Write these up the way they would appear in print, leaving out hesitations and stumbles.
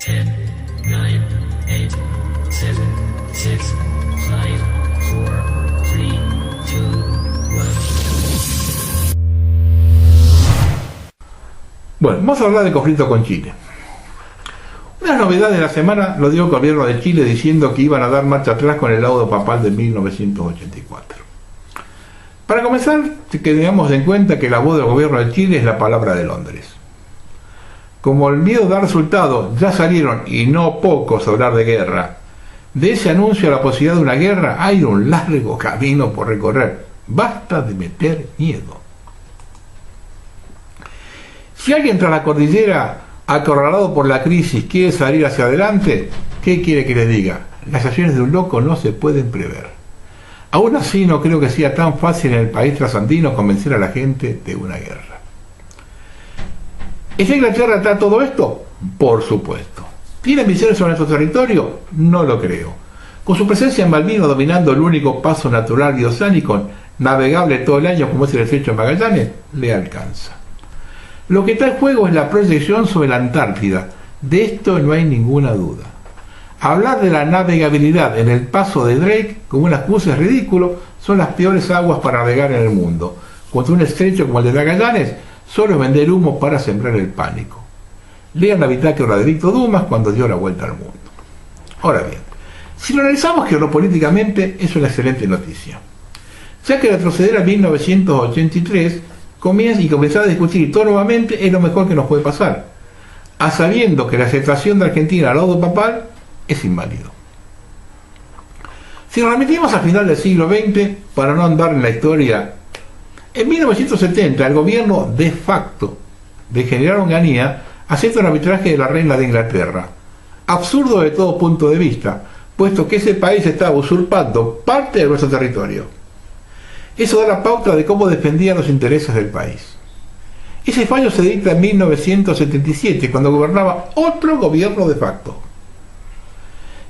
10, 9, 8, 7, 6, 5, 4, 3, 2, 1. Bueno, vamos a hablar del conflicto con Chile. Una novedad de la semana lo dio el gobierno de Chile diciendo que iban a dar marcha atrás con el laudo papal de 1984. Para comenzar, que tengamos en cuenta que la voz del gobierno de Chile es la palabra de Londres. Como el miedo da resultado, ya salieron, y no pocos, a hablar de guerra. De ese anuncio a la posibilidad de una guerra hay un largo camino por recorrer. Basta de meter miedo. Si alguien tras la cordillera, acorralado por la crisis, quiere salir hacia adelante, ¿qué quiere que le diga? Las acciones de un loco no se pueden prever. Aún así, no creo que sea tan fácil en el país trasandino convencer a la gente de una guerra. ¿Es Inglaterra atrás de todo esto? Por supuesto. ¿Tiene misiones sobre nuestro territorio? No lo creo. Con su presencia en Malvinas dominando el único paso natural y oceánico navegable todo el año como es el estrecho de Magallanes, le alcanza. Lo que está en juego es la proyección sobre la Antártida. De esto no hay ninguna duda. Hablar de la navegabilidad en el paso de Drake como una excusa es ridículo. Son las peores aguas para navegar en el mundo. Contra un estrecho como el de Magallanes, solo es vender humo para sembrar el pánico. Lean la bitácora de Víctor Dumas cuando dio la vuelta al mundo. Ahora bien, si lo analizamos geopolíticamente, es una excelente noticia, ya que retroceder a 1983 y comenzar a discutir todo nuevamente es lo mejor que nos puede pasar, a sabiendo que la aceptación de Argentina al laudo papal es inválido. Si nos remitimos al final del siglo XX, para no andar en la historia, en 1970 el gobierno de facto de general Onganía acepta un arbitraje de la reina de Inglaterra, absurdo de todo punto de vista, puesto que ese país estaba usurpando parte de nuestro territorio. Eso da la pauta de cómo defendían los intereses del país. Ese fallo se dicta en 1977, cuando gobernaba otro gobierno de facto.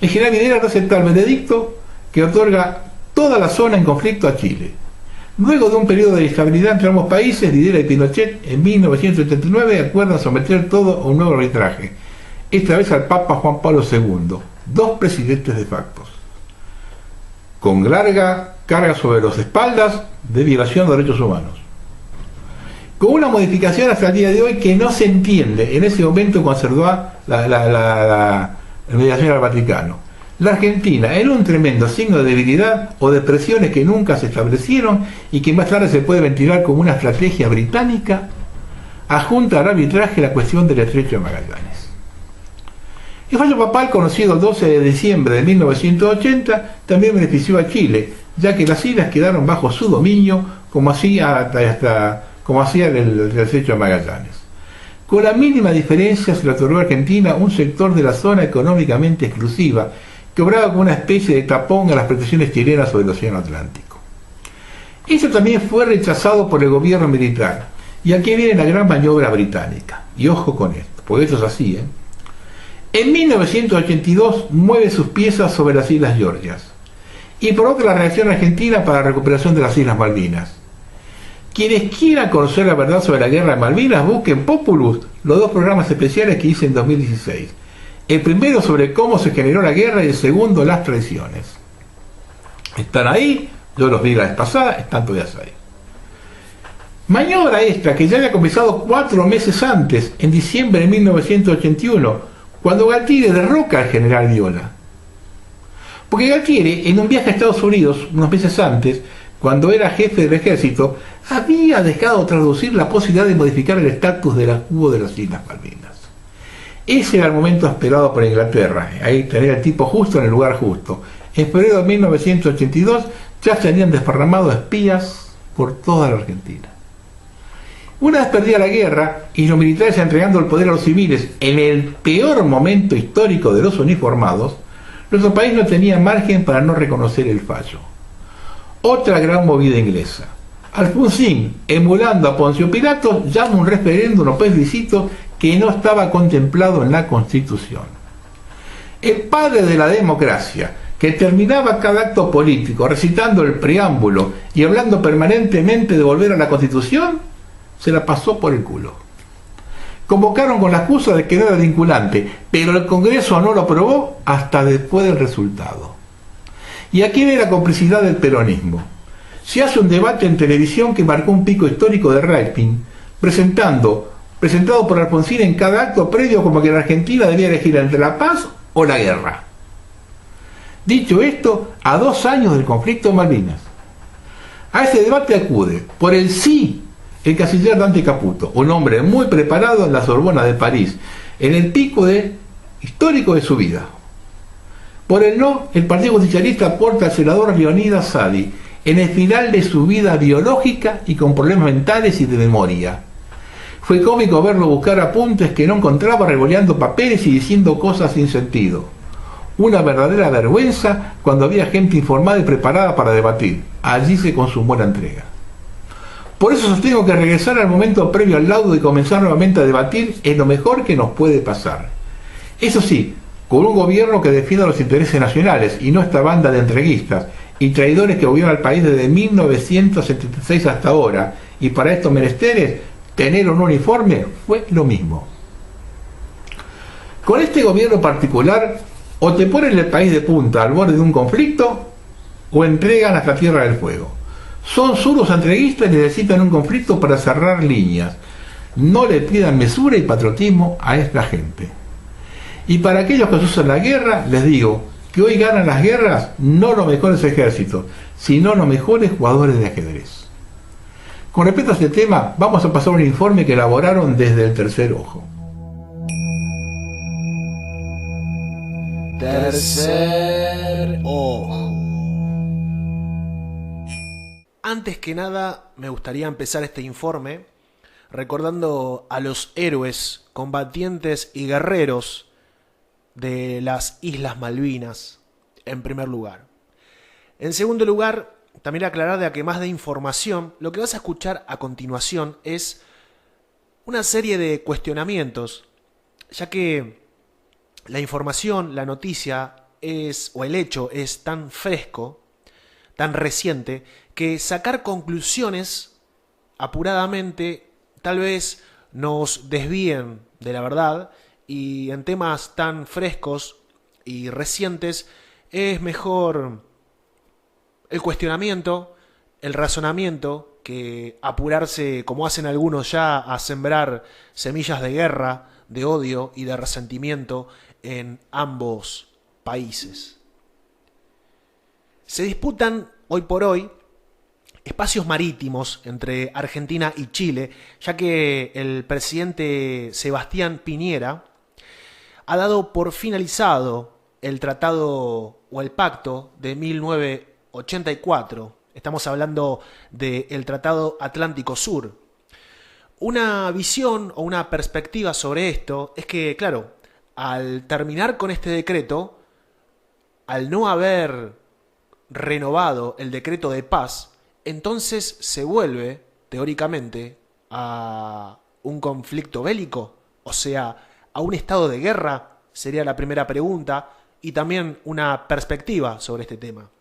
El general Videla no acepta el veredicto que otorga toda la zona en conflicto a Chile. Luego de un periodo de inestabilidad entre ambos países, Videla y Pinochet en 1979 acuerdan someter todo a un nuevo arbitraje, esta vez al Papa Juan Pablo II, dos presidentes de facto, con larga carga sobre las espaldas de violación de derechos humanos. Con una modificación hasta el día de hoy que no se entiende en ese momento cuando se da la mediación al Vaticano. La Argentina era un tremendo signo de debilidad o de presiones que nunca se establecieron y que más tarde se puede ventilar como una estrategia británica, adjunta al arbitraje la cuestión del estrecho de Magallanes. El fallo papal, conocido el 12 de diciembre de 1980, también benefició a Chile, ya que las islas quedaron bajo su dominio, como hacía el estrecho de Magallanes. Con la mínima diferencia se le otorgó a Argentina un sector de la zona económicamente exclusiva, que obraba como una especie de tapón a las pretensiones chilenas sobre el océano Atlántico. Eso también fue rechazado por el gobierno militar, y aquí viene la gran maniobra británica. Y ojo con esto, porque esto es así, En 1982 mueve sus piezas sobre las Islas Georgias, y por otra la reacción argentina para la recuperación de las Islas Malvinas. Quienes quieran conocer la verdad sobre la guerra de Malvinas, busquen Populus, los dos programas especiales que hice en 2016. El primero sobre cómo se generó la guerra y el segundo las traiciones. Están ahí, yo los vi la vez pasada, están todavía ahí. Maniobra esta que ya había comenzado 4 meses antes, en diciembre de 1981, cuando Galtieri derroca al general Viola. Porque Galtieri, en un viaje a Estados Unidos, unos meses antes, cuando era jefe del ejército, había dejado traducir la posibilidad de modificar el estatus de la cubo de las Islas Malvinas. Ese era el momento esperado por Inglaterra, ahí tenía el tipo justo en el lugar justo. En febrero de 1982 ya se habían desparramado espías por toda la Argentina. Una vez perdida la guerra y los militares entregando el poder a los civiles en el peor momento histórico de los uniformados, nuestro país no tenía margen para no reconocer el fallo. Otra gran movida inglesa. Alfonsín, emulando a Poncio Pilato, llama un referéndum o plebiscito que no estaba contemplado en la Constitución. El padre de la democracia, que terminaba cada acto político recitando el preámbulo y hablando permanentemente de volver a la Constitución, se la pasó por el culo. Convocaron con la excusa de que no era vinculante, pero el Congreso no lo aprobó hasta después del resultado. Y aquí ve la complicidad del peronismo. Se hace un debate en televisión que marcó un pico histórico de rating, presentado por Alfonsín en cada acto previo como que la Argentina debía elegir entre la paz o la guerra. Dicho esto, a 2 años del conflicto de Malvinas. A ese debate acude, por el sí, el canciller Dante Caputo, un hombre muy preparado en la Sorbona de París, en el pico histórico de su vida. Por el no, el Partido Justicialista aporta al senador Leonidas Sadi, en el final de su vida biológica y con problemas mentales y de memoria. Fue cómico verlo buscar apuntes que no encontraba revoleando papeles y diciendo cosas sin sentido. Una verdadera vergüenza cuando había gente informada y preparada para debatir. Allí se consumó la entrega. Por eso sostengo que regresar al momento previo al laudo y comenzar nuevamente a debatir es lo mejor que nos puede pasar. Eso sí, con un gobierno que defienda los intereses nacionales y no esta banda de entreguistas y traidores que gobiernan al país desde 1976 hasta ahora, y para estos menesteres tener un uniforme fue lo mismo. Con este gobierno particular, o te ponen el país de punta al borde de un conflicto, o entregan hasta Tierra del Fuego. Son zurdos entreguistas y necesitan un conflicto para cerrar líneas. No le pidan mesura y patriotismo a esta gente. Y para aquellos que usan la guerra, les digo que hoy ganan las guerras no los mejores ejércitos, sino los mejores jugadores de ajedrez. Con respecto a este tema, vamos a pasar un informe que elaboraron desde el Tercer Ojo. Tercer Ojo. Antes que nada, me gustaría empezar este informe recordando a los héroes, combatientes y guerreros de las Islas Malvinas, en primer lugar. En segundo lugar, también aclarar de que más de información, lo que vas a escuchar a continuación es una serie de cuestionamientos, ya que la información, la noticia o el hecho es tan fresco, tan reciente, que sacar conclusiones apuradamente tal vez nos desvíen de la verdad, y en temas tan frescos y recientes es mejor el cuestionamiento, el razonamiento, que apurarse, como hacen algunos ya, a sembrar semillas de guerra, de odio y de resentimiento en ambos países. Se disputan hoy por hoy espacios marítimos entre Argentina y Chile, ya que el presidente Sebastián Piñera ha dado por finalizado el tratado o el pacto de 1984. Estamos hablando del Tratado Atlántico Sur. Una visión o una perspectiva sobre esto es que, claro, al terminar con este decreto, al no haber renovado el decreto de paz, entonces se vuelve, teóricamente, a un conflicto bélico, o sea, a un estado de guerra, sería la primera pregunta, y también una perspectiva sobre este tema.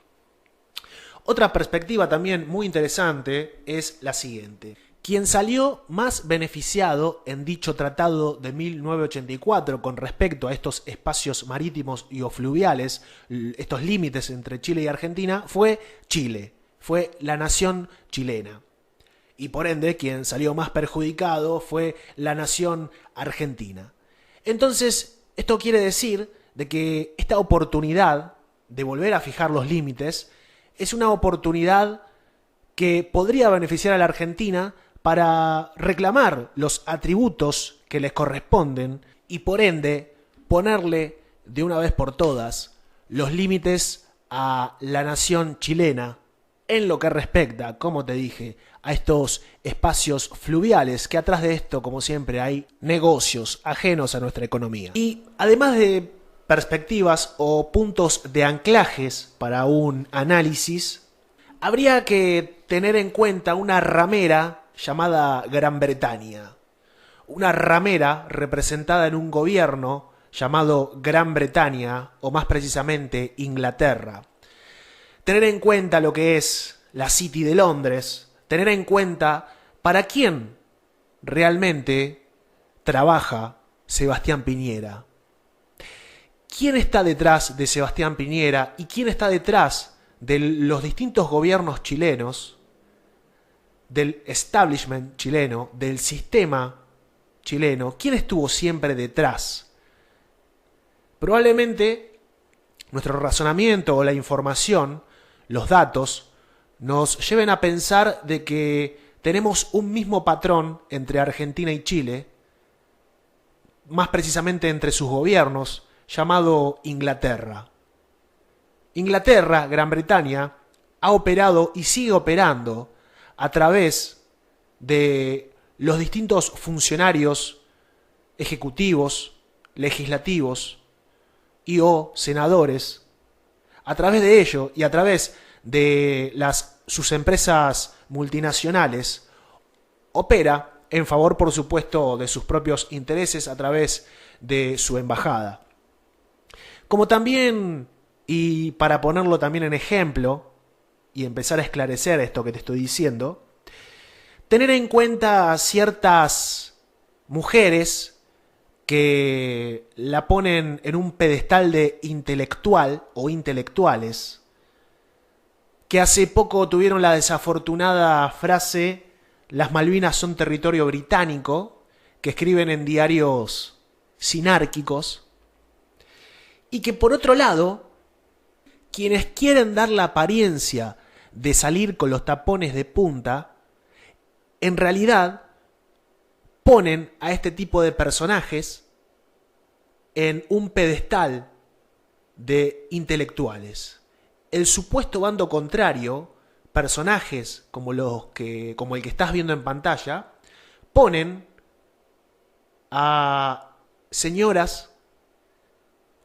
Otra perspectiva también muy interesante es la siguiente. Quien salió más beneficiado en dicho tratado de 1984 con respecto a estos espacios marítimos y o fluviales, estos límites entre Chile y Argentina, fue Chile, fue la nación chilena. Y por ende, quien salió más perjudicado fue la nación argentina. Entonces, esto quiere decir de que esta oportunidad de volver a fijar los límites es una oportunidad que podría beneficiar a la Argentina para reclamar los atributos que les corresponden y por ende ponerle de una vez por todas los límites a la nación chilena en lo que respecta, como te dije, a estos espacios fluviales, que atrás de esto, como siempre, hay negocios ajenos a nuestra economía. Y además de perspectivas o puntos de anclajes para un análisis, habría que tener en cuenta una ramera llamada Gran Bretaña. Una ramera representada en un gobierno llamado Gran Bretaña, o más precisamente Inglaterra. Tener en cuenta lo que es la City de Londres, tener en cuenta para quién realmente trabaja Sebastián Piñera? ¿Quién está detrás de Sebastián Piñera y quién está detrás de los distintos gobiernos chilenos, del establishment chileno, del sistema chileno? ¿Quién estuvo siempre detrás? Probablemente nuestro razonamiento o la información, los datos, nos lleven a pensar de que tenemos un mismo patrón entre Argentina y Chile, más precisamente entre sus gobiernos, llamado Inglaterra. Inglaterra, Gran Bretaña, ha operado y sigue operando a través de los distintos funcionarios ejecutivos, legislativos y o senadores. A través de ello y a través de sus empresas multinacionales, opera en favor, por supuesto, de sus propios intereses a través de su embajada. Como también, y para ponerlo también en ejemplo, y empezar a esclarecer esto que te estoy diciendo, tener en cuenta ciertas mujeres que la ponen en un pedestal de intelectual o intelectuales, que hace poco tuvieron la desafortunada frase "las Malvinas son territorio británico", que escriben en diarios sinárquicos, y que por otro lado, quienes quieren dar la apariencia de salir con los tapones de punta, en realidad ponen a este tipo de personajes en un pedestal de intelectuales. El supuesto bando contrario, personajes como el que estás viendo en pantalla, ponen a señoras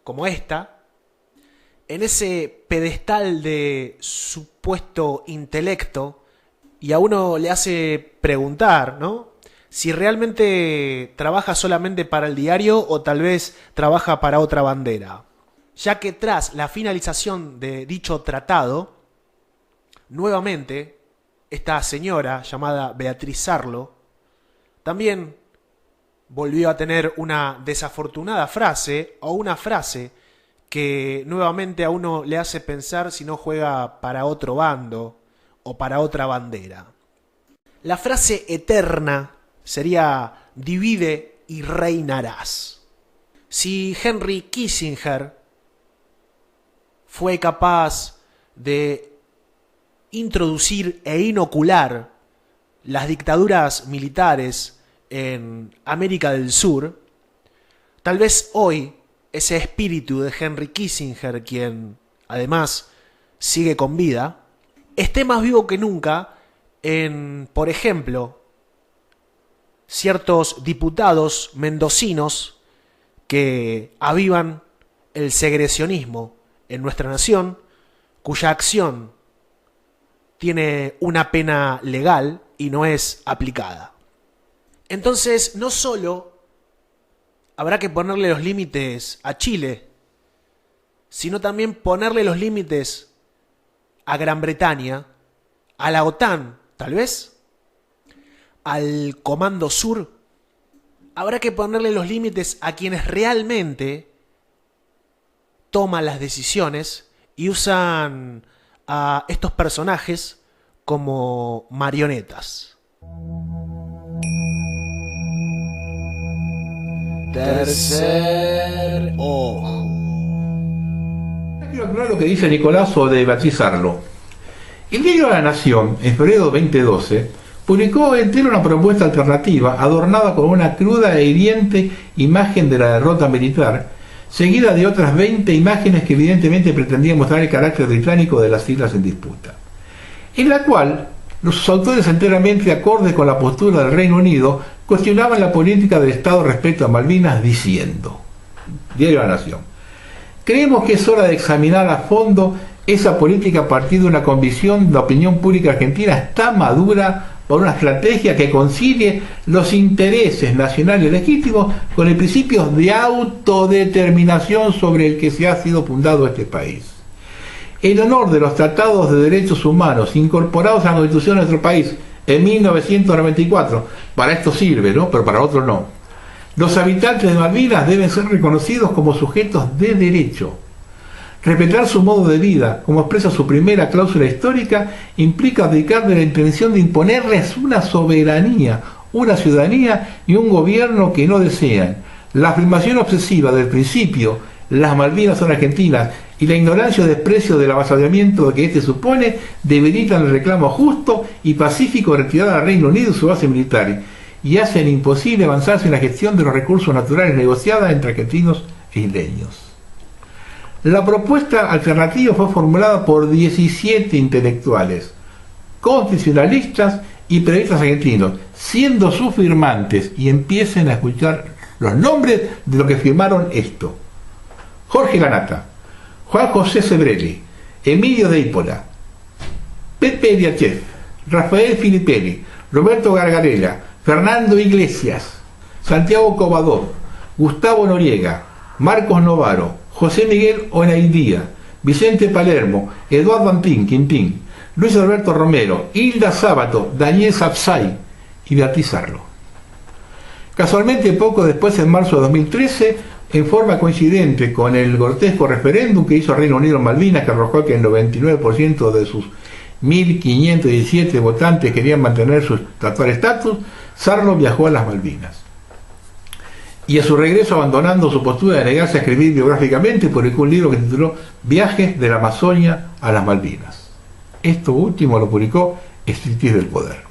como esta en ese pedestal de supuesto intelecto, y a uno le hace preguntar, ¿no?, si realmente trabaja solamente para el diario o tal vez trabaja para otra bandera, ya que tras la finalización de dicho tratado, nuevamente esta señora llamada Beatriz Sarlo también volvió a tener una desafortunada frase, o una frase que nuevamente a uno le hace pensar si no juega para otro bando o para otra bandera. La frase eterna sería "divide y reinarás". Si Henry Kissinger fue capaz de introducir e inocular las dictaduras militares en América del Sur, tal vez hoy ese espíritu de Henry Kissinger, quien además sigue con vida, esté más vivo que nunca en, por ejemplo, ciertos diputados mendocinos que avivan el segregacionismo en nuestra nación, cuya acción tiene una pena legal y no es aplicada. Entonces, no solo habrá que ponerle los límites a Chile, sino también ponerle los límites a Gran Bretaña, a la OTAN, tal vez, al Comando Sur. Habrá que ponerle los límites a quienes realmente toman las decisiones y usan a estos personajes como marionetas. Tercer ojo. Quiero aclarar lo que dice Nicolás sobre Beatriz Sarlo. El diario La Nación, en febrero de 2012, publicó entera una propuesta alternativa adornada con una cruda e hiriente imagen de la derrota militar, seguida de otras 20 imágenes que evidentemente pretendían mostrar el carácter británico de las islas en disputa, en la cual los autores, enteramente acordes con la postura del Reino Unido, cuestionaban la política del Estado respecto a Malvinas diciendo, diario La Nación: creemos que es hora de examinar a fondo esa política a partir de una convicción de la opinión pública argentina está madura por una estrategia que concilie los intereses nacionales legítimos con el principio de autodeterminación sobre el que se ha sido fundado este país. El honor de los tratados de derechos humanos incorporados a la Constitución de nuestro país en 1994, para esto sirve, ¿no?, pero para otro no. Los habitantes de Malvinas deben ser reconocidos como sujetos de derecho. Respetar su modo de vida, como expresa su primera cláusula histórica, implica abdicar de la intención de imponerles una soberanía, una ciudadanía y un gobierno que no desean. La afirmación obsesiva del principio, las Malvinas son argentinas, y la ignorancia o desprecio del avasallamiento que éste supone, debilitan el reclamo justo y pacífico de retirar al Reino Unido su base militar, y hacen imposible avanzarse en la gestión de los recursos naturales negociada entre argentinos e isleños. La propuesta alternativa fue formulada por 17 intelectuales, constitucionalistas y periodistas argentinos, siendo sus firmantes, y empiecen a escuchar los nombres de los que firmaron esto: Jorge Lanata, Juan José Sebrelli, Emilio de Ípola, Pepe Eliachev, Rafael Filippelli, Roberto Gargarella, Fernando Iglesias, Santiago Covador, Gustavo Noriega, Marcos Novaro, José Miguel Onaidía, Vicente Palermo, Eduardo Antín, Quintín, Luis Alberto Romero, Hilda Sábato, Daniel Sapsay y Beatriz Arlo. Casualmente, poco después, en marzo de 2013, en forma coincidente con el grotesco referéndum que hizo Reino Unido en Malvinas, que arrojó que el 99% de sus 1.517 votantes querían mantener su actual estatus, Sarlo viajó a las Malvinas. Y a su regreso, abandonando su postura de negarse a escribir biográficamente, publicó un libro que tituló Viajes de la Amazonia a las Malvinas. Esto último lo publicó Striptease del Poder.